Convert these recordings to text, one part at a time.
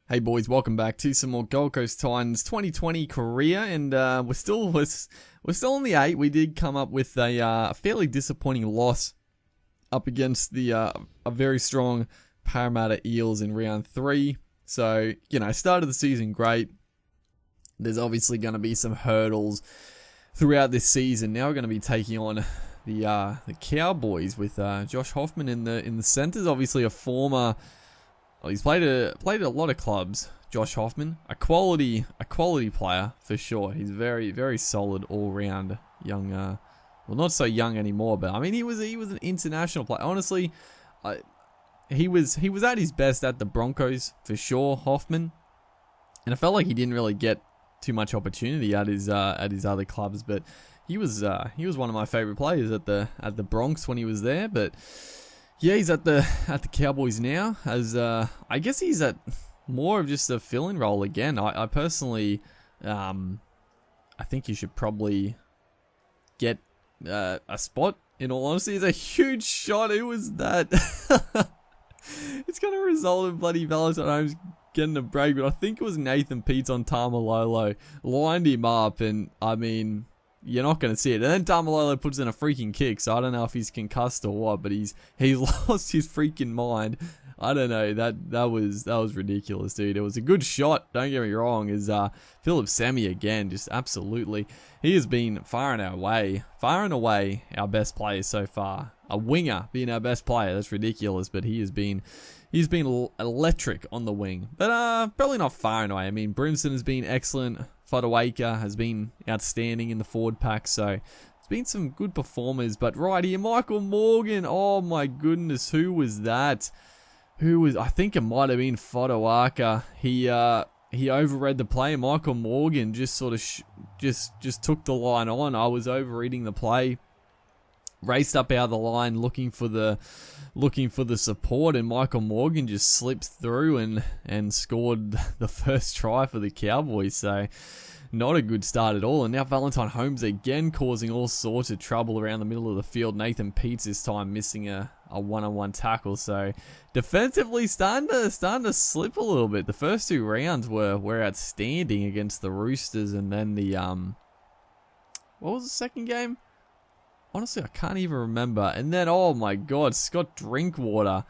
Hey boys, welcome back to some more Gold Coast Titans 2020 career, and we're still on the 8. We did come up with a fairly disappointing loss up against the a very strong Parramatta Eels in round 3. So started the season great. There's obviously going to be some hurdles throughout this season. Now we're going to be taking on the Cowboys with Josh Hoffman in the centres. Obviously a former. Well, he's played a lot of clubs. Josh Hoffman, a quality player for sure. He's very, very solid all round young. Well, not so young anymore, but I mean he was an international player. Honestly, he was at his best at the Broncos for sure, Hoffman, and I felt like he didn't really get too much opportunity at his other clubs. But he was one of my favorite players at the Bronx when he was there, but. Yeah, he's at the Cowboys now, as I guess he's at more of just a fill-in role again. I personally, I think he should probably get a spot. In all honesty, it's a huge shot. Who was that? It's going to result in bloody Valentine Holmes getting a break, but I think it was Nathan Peets on Tamalolo, lined him up, and I mean. You're not going to see it. And then Tamalolo puts in a freaking kick, so I don't know if he's concussed or what, but he's lost his freaking mind. I don't know. That was ridiculous, dude. It was a good shot, don't get me wrong. Is Philip Semi again, just absolutely. He has been far and away our best player so far. A winger being our best player, that's ridiculous, but he's been electric on the wing. But probably not far and away. I mean, Brimson has been excellent. Fodawaker has been outstanding in the forward pack, so it's been some good performers. But right here, Michael Morgan, oh my goodness, who was that? I think it might have been Fodawaker. He overread the play. Michael Morgan just sort of just took the line on. I was overreading the play. Raced up out of the line looking for the support, and Michael Morgan just slipped through and scored the first try for the Cowboys. So not a good start at all. And now Valentine Holmes again causing all sorts of trouble around the middle of the field. Nathan Peets this time missing a one-on-one tackle. So defensively starting to slip a little bit. The first 2 rounds were outstanding against the Roosters, and then the what was the second game? Honestly, I can't even remember. And then, oh my God, Scott Drinkwater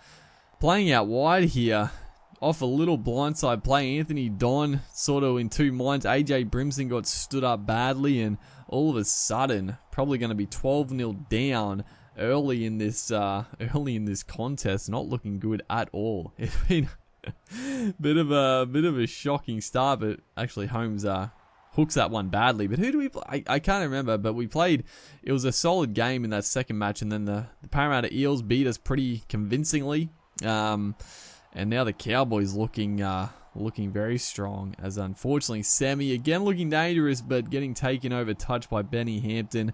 playing out wide here. Off a little blindside play. Anthony Don sort of in 2 minds. AJ Brimson got stood up badly, and all of a sudden, probably going to be 12-0 down early in this contest. Not looking good at all. It's been a bit of a shocking start, but actually Holmes hooks that one badly. But who do we play? I can't remember, but we played. It was a solid game in that second match, and then the Parramatta Eels beat us pretty convincingly. And now the Cowboys looking very strong, as unfortunately Semi again looking dangerous, but getting taken over touch by Benny Hampton.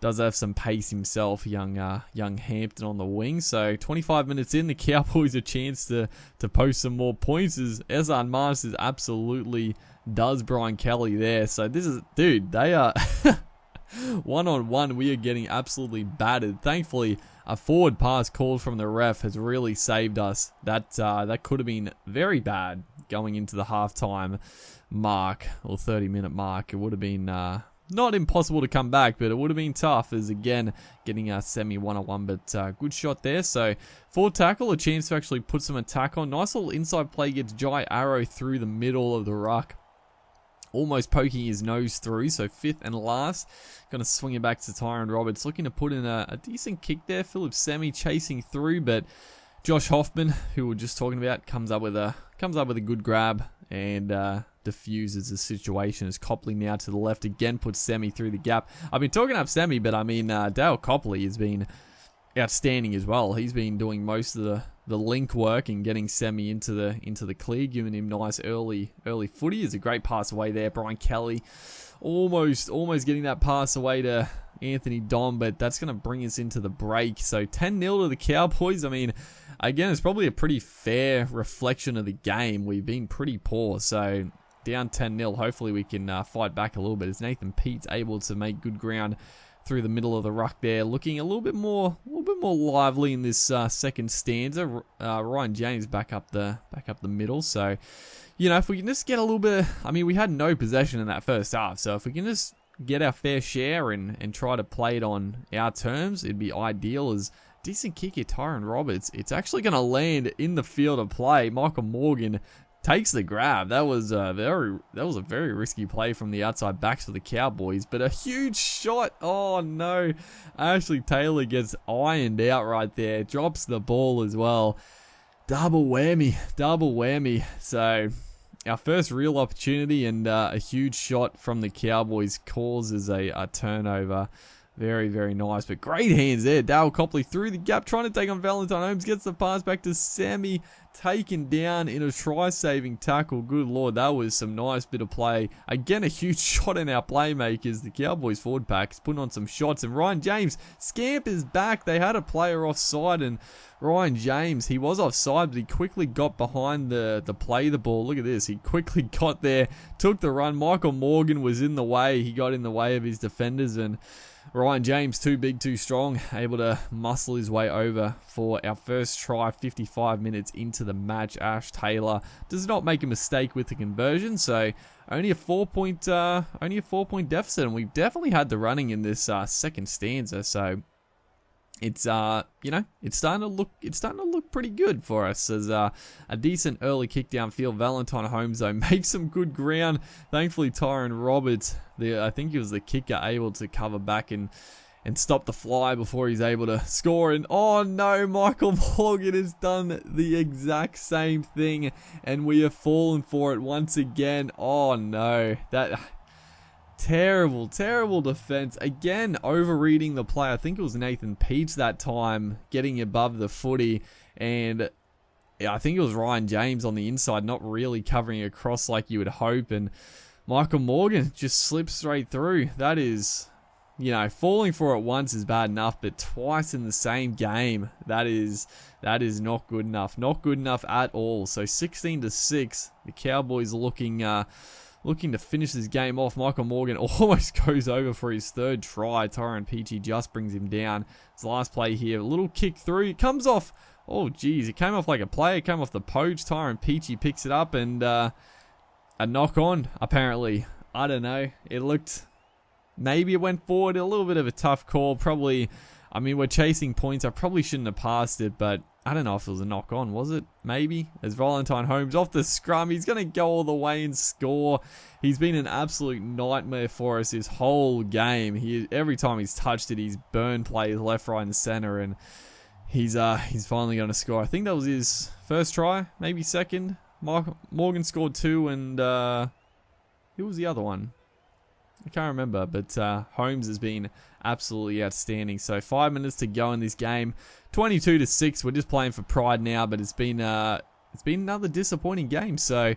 Does have some pace himself, young Hampton on the wing. So 25 minutes in, the Cowboys a chance to post some more points, as Ezan Masters absolutely does Brian Kelly there. So this is, dude, they are one-on-one. We are getting absolutely battered. Thankfully, a forward pass called from the ref has really saved us. That could have been very bad going into the halftime mark, or 30-minute mark. It would have been not impossible to come back, but it would have been tough, as again getting a Semi one-on-one. But good shot there. So forward tackle, a chance to actually put some attack on. Nice little inside play, gets Jai Arrow through the middle of the ruck, almost poking his nose through. So 5th and last, going to swing it back to Tyron Roberts, looking to put in a decent kick there. Philip Semi chasing through, but Josh Hoffman, who we were just talking about, comes up with a good grab and diffuses the situation, as Copley now to the left again puts Semi through the gap. I've been talking up Semi, but I mean Dale Copley has been outstanding as well. He's been doing most of the link work and getting Semi into the clear, giving him nice early footy. Is a great pass away there. Brian Kelly almost getting that pass away to Anthony Don, but that's going to bring us into the break. So 10-0 to the Cowboys. I mean, again, it's probably a pretty fair reflection of the game. We've been pretty poor, so down 10-0. Hopefully we can fight back a little bit, as Nathan Peets able to make good ground through the middle of the ruck there, looking a little bit more lively in this second stanza. Ryan James back up the middle. So, you know, if we can just get a little bit, I mean, we had no possession in that first half. So if we can just get our fair share and try to play it on our terms, it'd be ideal. As decent kick here, Tyron Roberts. It's actually going to land in the field of play. Michael Morgan takes the grab. That was a very risky play from the outside backs for the Cowboys, but a huge shot. Oh no, Ashley Taylor gets ironed out right there. Drops the ball as well. Double whammy. So our first real opportunity, and a huge shot from the Cowboys causes a turnover. Very, very nice, but great hands there. Dale Copley through the gap, trying to take on Valentine Holmes, gets the pass back to Sammy, taken down in a try-saving tackle. Good Lord, that was some nice bit of play. Again, a huge shot in our playmakers. The Cowboys forward pack is putting on some shots, and Ryan James scampers back. They had a player offside, and Ryan James, he was offside, but he quickly got behind the play the ball. Look at this. He quickly got there, took the run. Michael Morgan was in the way. He got in the way of his defenders, and Ryan James, too big, too strong, able to muscle his way over for our first try 55 minutes into the match. Ash Taylor does not make a mistake with the conversion, so only a 4-point deficit, and we've definitely had the running in this second stanza. So it's you know, it's starting to look pretty good for us, as a decent early kick downfield. Valentine Holmes though makes some good ground. Thankfully, Tyron Roberts, I think he was the kicker, able to cover back and stop the fly before he's able to score. And oh no, Michael Morgan has done the exact same thing, and we have fallen for it once again. Oh no, that terrible defense. Again, overreading the play. I think it was Nathan Peach that time getting above the footy, and I think it was Ryan James on the inside not really covering across like you would hope, and Michael Morgan just slips straight through. That is, you know, falling for it once is bad enough, but twice in the same game, that is not good enough. Not good enough at all. So 16-6, the Cowboys looking to finish this game off. Michael Morgan almost goes over for his third try. Tyron Peachy just brings him down. His last play here, a little kick through. It comes off. Oh, geez. It came off like a play. It came off the poach. Tyron Peachy picks it up, and a knock on, apparently. I don't know. It looked... Maybe it went forward. A little bit of a tough call. Probably... I mean, we're chasing points. I probably shouldn't have passed it, but I don't know if it was a knock on. Was it? Maybe. As Valentine Holmes off the scrum, he's going to go all the way and score. He's been an absolute nightmare for us this whole game. Every time he's touched it, he's burned players left, right, and center, and he's finally going to score. I think that was his first try, maybe second. Morgan scored 2, and who was the other one? I can't remember, but Holmes has been absolutely outstanding. So 5 minutes to go in this game, 22-6. We're just playing for pride now, but it's been another disappointing game. So,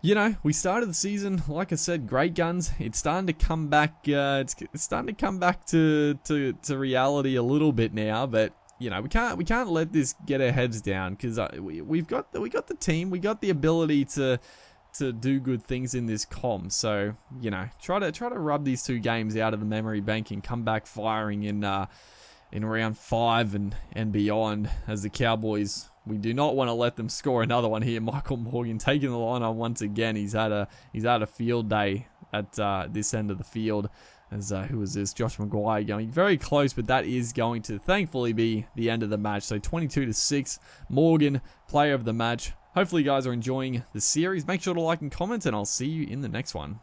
you know, we started the season, like I said, great guns. It's starting to come back. It's starting to come back to reality a little bit now, but you know, we can't let this get our heads down, because we got the team, we got the ability to do good things in this comp. So, you know, try to rub these 2 games out of the memory bank and come back firing in round 5 and beyond. As the Cowboys, we do not want to let them score another one here. Michael Morgan taking the line on once again. He's had a field day at this end of the field. As who was this? Josh Maguire going very close, but that is going to thankfully be the end of the match. So 22-6, Morgan, player of the match. Hopefully you guys are enjoying the series. Make sure to like and comment, and I'll see you in the next one.